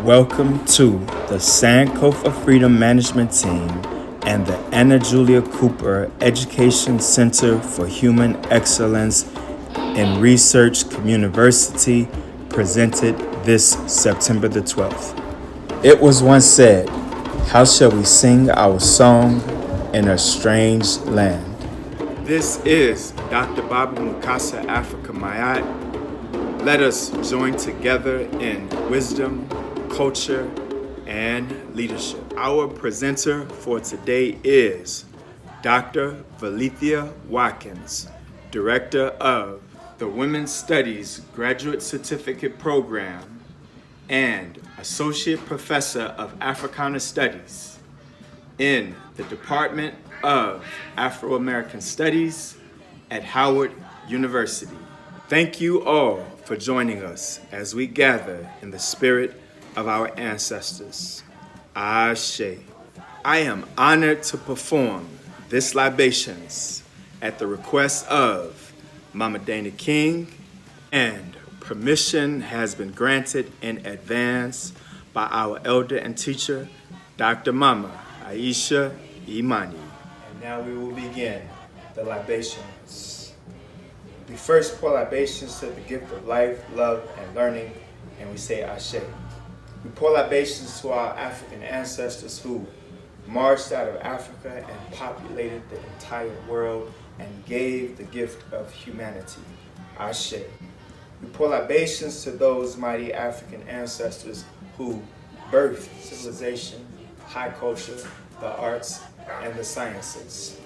Welcome to the Sankofa Freedom Management Team and the Anna Julia Cooper Education Center for Human Excellence in Research Communiversity presented this September the 12th. It was once said, "How shall we sing our song in a strange land?" This is Dr. Babu Mukasa Africa Mayat. Let us join together in wisdom, culture, and leadership. Our presenter for today is Dr. Valethia Watkins, Director of the Women's Studies Graduate Certificate Program and Associate Professor of Africana Studies in the Department of Afro-American Studies at Howard University. Thank you all for joining us as we gather in the spirit of our ancestors. Ashe. I am honored to perform this libations at the request of Mama Dana King, and permission has been granted in advance by our elder and teacher, Dr. Mama Aisha Imani. And now we will begin the libations. We first pour libations to the gift of life, love, and learning, and we say Ashe. We pour libations to our African ancestors who marched out of Africa and populated the entire world and gave the gift of humanity. Ashe. We pour libations to those mighty African ancestors who birthed civilization, high culture, the arts, and the sciences.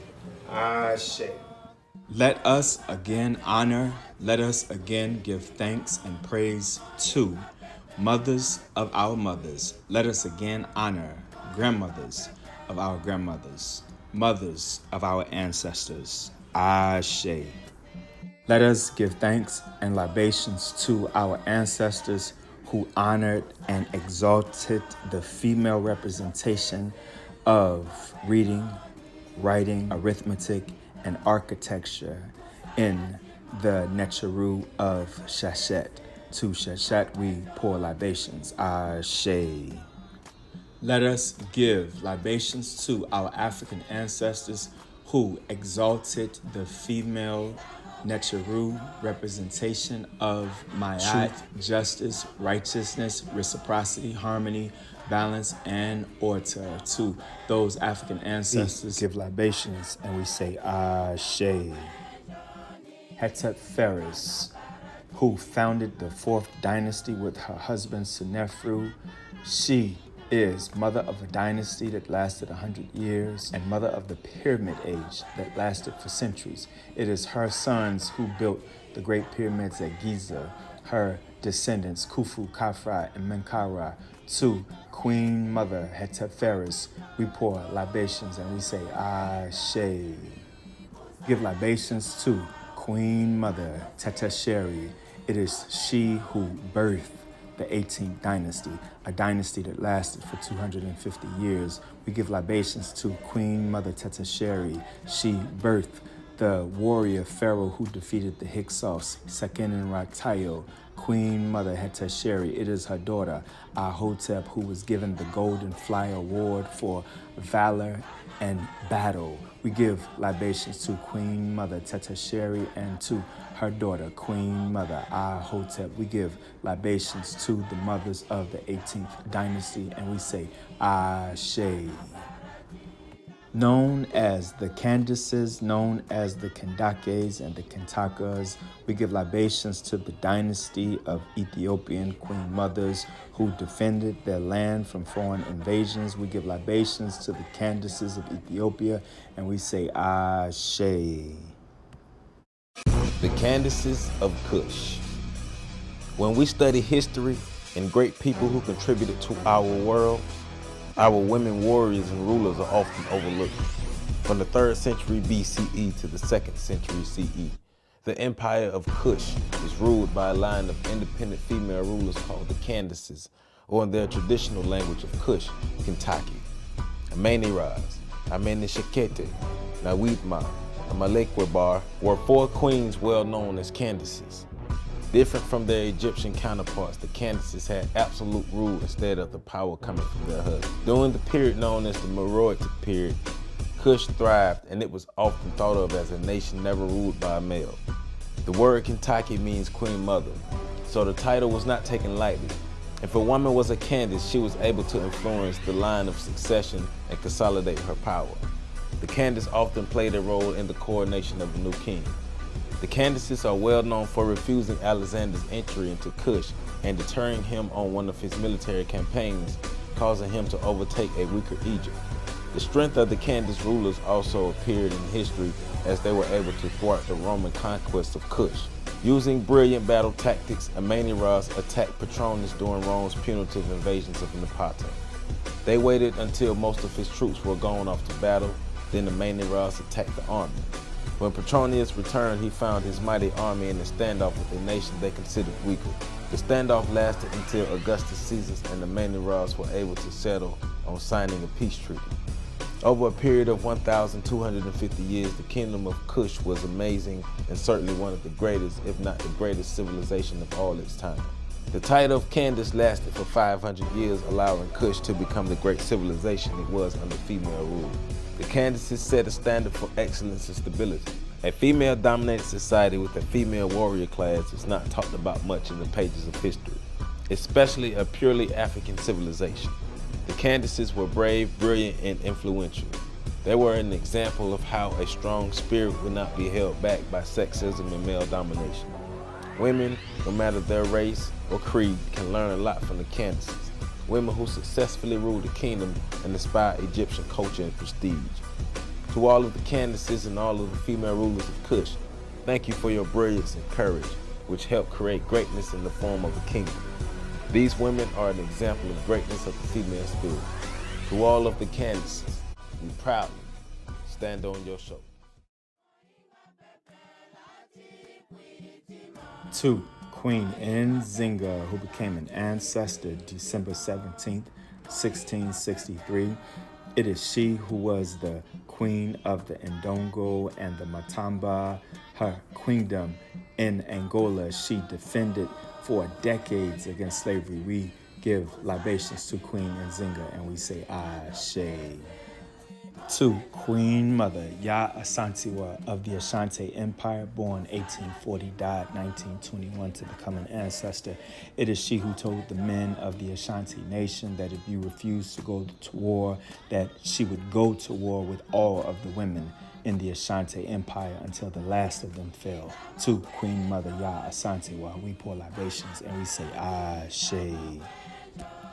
Ashe. Let us again honor, let us again give thanks and praise to mothers of our mothers. Let us again honor grandmothers of our grandmothers, mothers of our ancestors. Ashe. Let us give thanks and libations to our ancestors who honored and exalted the female representation of reading, writing, arithmetic, and architecture in the Necheru of Shashet. To Shashet we pour libations. Ashe. Let us give libations to our African ancestors who exalted the female Necheru representation of Mayat, justice, righteousness, reciprocity, harmony, balance, and order. To those African ancestors, give libations, and we say Ashe. Hetep Ferris, who founded the 4th dynasty with her husband Senefru. She is mother of a dynasty that lasted 100 years and mother of the pyramid age that lasted for centuries. It is her sons who built the great pyramids at Giza, her descendants Khufu, Khafra, and Menkaura. To Queen Mother Hetep Ferris, we pour libations and we say Ashe. Give libations to Queen Mother Tetesheri. It is she who birthed the 18th dynasty, a dynasty that lasted for 250 years. We give libations to Queen Mother Tetesheri. She birthed the warrior pharaoh who defeated the Hyksos, Seqenenratayo. Queen Mother Hetesheri, it is her daughter, Ahotep, who was given the Golden Fly Award for valor and battle. We give libations to Queen Mother Tetesheri and to her daughter, Queen Mother Ahotep. We give libations to the mothers of the 18th dynasty, and we say Ashe. Known as the Candaces, known as the Kendakes and the Kentakas, we give libations to the dynasty of Ethiopian queen mothers who defended their land from foreign invasions. We give libations to the Candaces of Ethiopia, and we say Ashe. The Candaces of Kush. When we study history and great people who contributed to our world, our women warriors and rulers are often overlooked. From the 3rd century BCE to the 2nd century CE, the empire of Kush is ruled by a line of independent female rulers called the Candaces, or in their traditional language of Kush, Kentucky. Amani Raz, Amani Shekete, Nawitma, and Malekwebar were 4 queens well known as Candaces. Different from their Egyptian counterparts, the Candaces had absolute rule instead of the power coming from their husbands. During the period known as the Meroitic period, Kush thrived, and it was often thought of as a nation never ruled by a male. The word Kentucky means queen mother, so the title was not taken lightly. If a woman was a Candace, she was able to influence the line of succession and consolidate her power. The Candace often played a role in the coronation of the new king. The Candaces are well known for refusing Alexander's entry into Kush and deterring him on one of his military campaigns, causing him to overtake a weaker Egypt. The strength of the Candace rulers also appeared in history as they were able to thwart the Roman conquest of Kush. Using brilliant battle tactics, Ameiniras attacked Petronas during Rome's punitive invasions of Napata. They waited until most of his troops were gone off to battle, then Ameiniras attacked the army. When Petronius returned, he found his mighty army in a standoff with a nation they considered weaker. The standoff lasted until Augustus Caesar and the Ameiniras were able to settle on signing a peace treaty. Over a period of 1,250 years, the kingdom of Kush was amazing and certainly one of the greatest, if not the greatest civilization of all its time. The title of Candace lasted for 500 years, allowing Kush to become the great civilization it was under female rule. The Candaces set a standard for excellence and stability. A female-dominated society with a female warrior class is not talked about much in the pages of history, especially a purely African civilization. The Candaces were brave, brilliant, and influential. They were an example of how a strong spirit would not be held back by sexism and male domination. Women, no matter their race or creed, can learn a lot from the Candaces, women who successfully ruled the kingdom and inspired Egyptian culture and prestige. To all of the Candaces and all of the female rulers of Kush, thank you for your brilliance and courage, which helped create greatness in the form of a kingdom. These women are an example of greatness of the female spirit. To all of the Candaces, we proudly stand on your shoulder. 2. Queen Nzinga, who became an ancestor December 17th, 1663. It is she who was the queen of the Ndongo and the Matamba. Her queendom in Angola, she defended for decades against slavery. We give libations to Queen Nzinga and we say Ashe. 2. Queen Mother Ya Asantewa of the Ashanti Empire, born 1840, died 1921 to become an ancestor. It is she who told the men of the Ashanti nation that if you refused to go to war, that she would go to war with all of the women in the Ashanti Empire until the last of them fell. To Queen Mother Ya Asantewa, we pour libations and we say Ashe.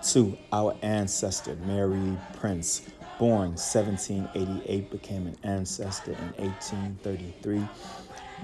2. Our ancestor Mary Prince, born 1788, became an ancestor in 1833.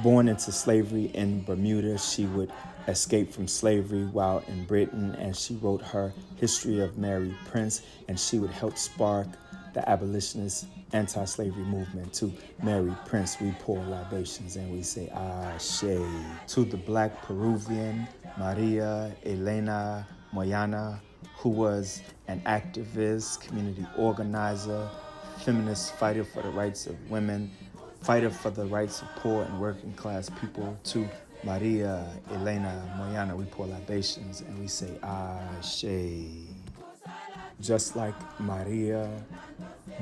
Born into slavery in Bermuda, she would escape from slavery while in Britain, and she wrote her History of Mary Prince, and she would help spark the abolitionist anti-slavery movement. To Mary Prince, we pour libations and we say Ashe. To the Black Peruvian Maria Elena Moyana, who was an activist, community organizer, feminist fighter for the rights of women, fighter for the rights of poor and working class people. To Maria Elena Moyana, we pour libations and we say Ashe. Just like Maria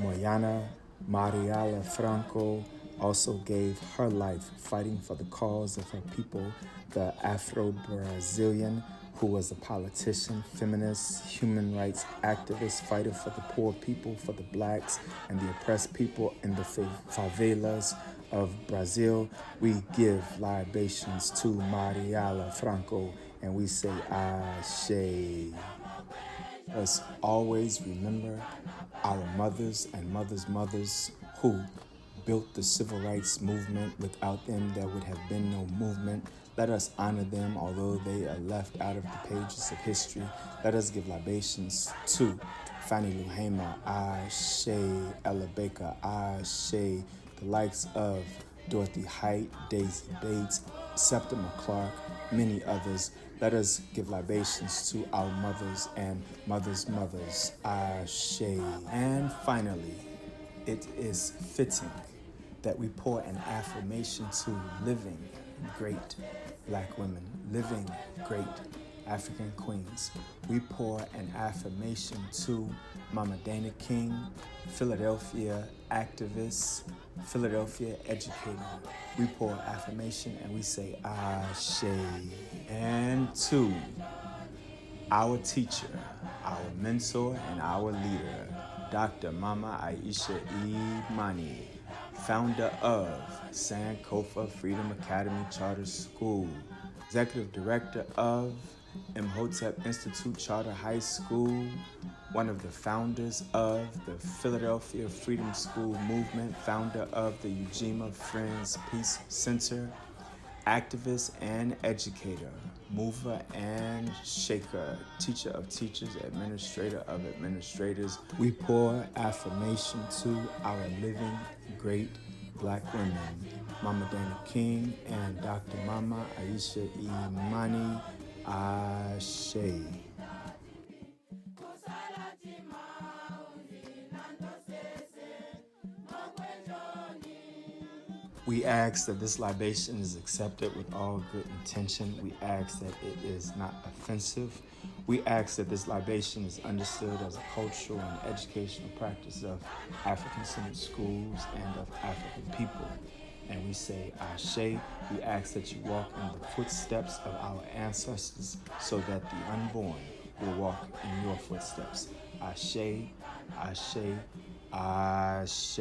Moyana, Mariala Franco also gave her life fighting for the cause of her people, the Afro-Brazilian, who was a politician, feminist, human rights activist, fighter for the poor people, for the blacks and the oppressed people in the favelas of Brazil. We give libations to Mariala Franco and we say Ashe. Let's always remember our mothers and mothers' mothers who built the civil rights movement. Without them, there would have been no movement. Let us honor them, although they are left out of the pages of history. Let us give libations to Fannie Lou Hamer, Ashe, Ella Baker, Ashe, the likes of Dorothy Height, Daisy Bates, Septima Clark, many others. Let us give libations to our mothers and mothers' mothers, Ashe. And finally, it is fitting that we pour an affirmation to living great Black women, living great African queens. We pour an affirmation to Mama Dana King, Philadelphia activist, Philadelphia educator. We pour affirmation and we say Ashe. And to our teacher, our mentor, and our leader, Dr. Mama Aisha Imani, founder of Sankofa Freedom Academy Charter School, executive director of Imhotep Institute Charter High School, one of the founders of the Philadelphia Freedom School Movement, founder of the Ujima Friends Peace Center, activist and educator, mover and shaker, teacher of teachers, administrator of administrators. We pour affirmation to our living great Black women, Mama Dana King and Dr. Mama Aisha Imani Ashe. We ask that this libation is accepted with all good intention. We ask that it is not offensive. We ask that this libation is understood as a cultural and educational practice of African-centered schools and of African people. And we say, Ashe, we ask that you walk in the footsteps of our ancestors so that the unborn will walk in your footsteps. Ashe, Ashe, Ashe.